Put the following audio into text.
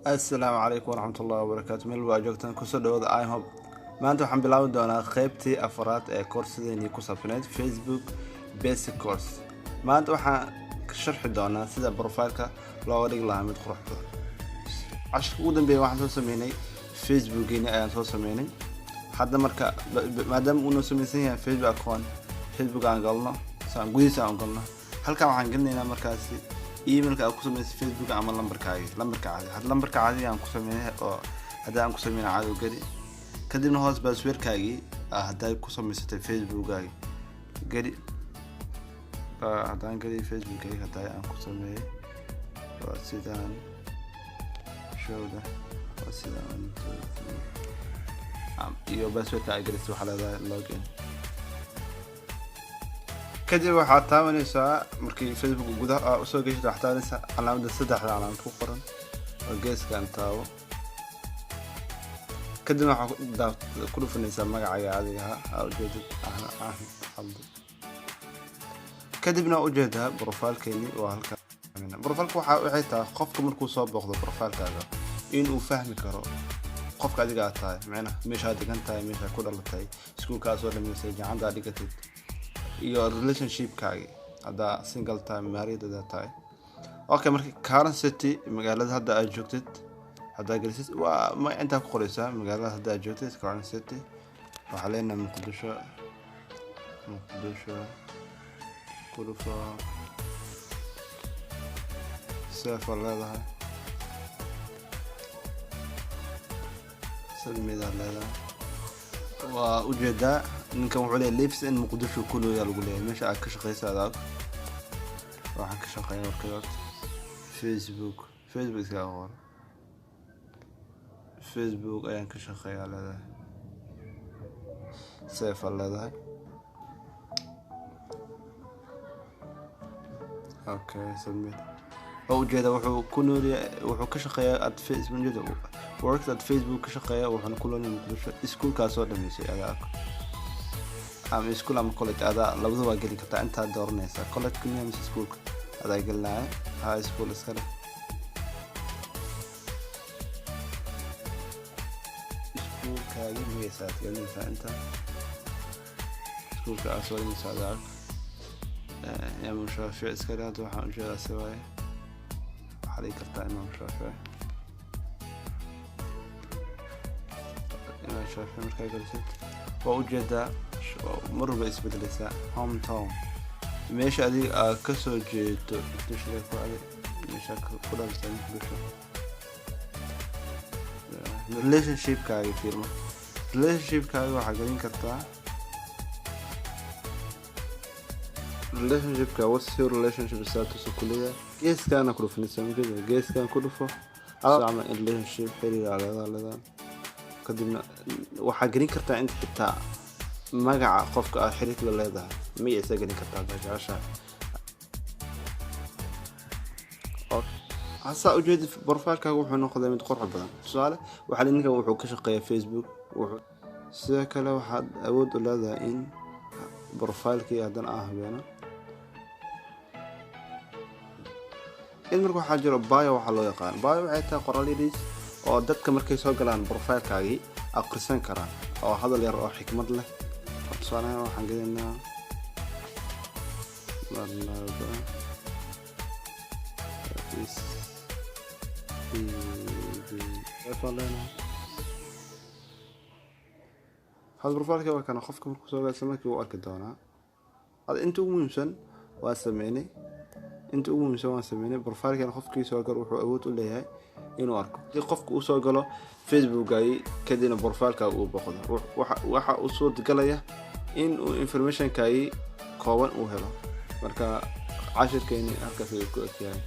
السلام عليكم ورحمة الله وبركاته. مeel waa joogtaan kusoo dhawaada iHub. maanta waxaan bilaabi doonaa qaybtii afraad ee koorsadeenii ku saabsaneyd Facebook Basic Course. maanta waxaan ka sharxi doonaa sida profile-ka looga dhigi lahaa mid qurux badan. cashirka ugu dambeeyay waxaan soo sameynay Facebook-geena ayaan soo sameynay. hadda marka maadaama uu noo samaysan yahay Facebook account, Facebook aan galno, saan gudihiisa aan galno. halkan waxaan gelinaynaa markaasi emailka aad ku sameysay Facebook ama lambarka caadi. had lambarka caadi aan ku sameeyay oo hadda aan ku sameeyay caadi geli. kadibna hoos password-kaagi hadda ku samaysatay Facebook-gaagi geli. hadaan geli Facebook-gaagi hadda aan ku sameeyay waa sidaan showda waa sidaan iyo password-ka ay gelisay waxa leedahay login. kadib waxaad taabanaysaa markii Facebook gudaha soo gashay waxaad taabanaysaa calaamadda saddexda calaamad ku qoran oo geeskan taabo. kadib waxaad ku dhufanaysaa magacaaga adiga ha ujeedid kadibna ujeedaa profile-keeni waa halkan. profile-ka waxay tahay qofka markuu soo booqdo profile-kaaga inuu fahmi karo qofka adiga aad tahay, macnaha meeshaad degan tahay, meeshaad ku dhalatay, iskuulkaas oo dhameysay, jaamacadda dhigatay iyo relationship-kaagi hadda single time married tahay. okay, markii current city magaalada hadda aad joogtid hadda gelisid waa ma inta ku qoraysaa magaalada hadda aad joogtid current city waxa leenahay Muqdisho kurufa safar leedahay salmida leedahay waa ujeedaa ninkan wuxuu leeyahay lives in Muqdisho kullu yaa lagu leeyahay meesha aad ka shaqeysaa adag. waxaan ka shaqeeyaa warkayga Facebook iska qor Facebook ayaan ka shaqeeyaa leedahay safar leedahay. okay submit oo ujeeda wuxuu ka shaqeeyaa at Facebook works at Facebook ka shaqeeyaa wuxuu ku leeyahay Muqdisho iskuulkaas oo dhameysay adag ama iskuul ama college ada labadaba waa geli kartaa inta dooranaysa college kuna ama iskuulka adaa gelnaa high school iskale iskuulkaagi magaciisa gelinaysaa inta iskuulka asoo dhameysay adag Imam Shaafici iskale hadda waxaan ujeedaa si waaye waxaa dhigi kartaa Imam Shaafici markaa gelisid waa ujeedaa marwalba isbedelaysaa hometown meesha adiga aad ka soo jeedo meesha ku dhalatay Muqdisho. relationship-kaaga fiirma relationship-kaaga waxaa gelin kartaa relationship-ka what's your relationship status kuliya geeskana ku dhufanaysaa mujeda geeskan ku dhufo ama relationship xiriir leedahay kadibna waxaa gelin kartaa inta xitaa magaca qofka aad xiriir la leedahay magaciisa gelin kartaa jeceshahay. hasa ujeedid profile-kaaga wuxuu noqday mid qurux badan. tusaale waxaa ninkan wuxuu ka shaqeeyaa Facebook sidoo kale waxaad awood u leedahay in profile-kii haddana habeeno in marka waxaa jiro bio waxaa loo yaqaan bio waxay tahay qoraal yariis oo dadka markay soo galaan profile-kaagii akhrisan karaan oo hadal yar oo xikmad leh. tusaale waxaan gelinaynaa هذا بروفايلك waa kana qofka markuu soo gaarsan markii uu arki doonaa hada inta ugu muhiimsan waa sameynay profile-kan qofkii soo gaar wuxuu awood u leeyahay inuu arko si qofka uu soo galo Facebook-gaagi kadibna profile-ka uu boqdo waxa uu soo galaya in uu information-kaagi kooban uu helo. marka cashirkeeni halkaas ayuu ku egyahay.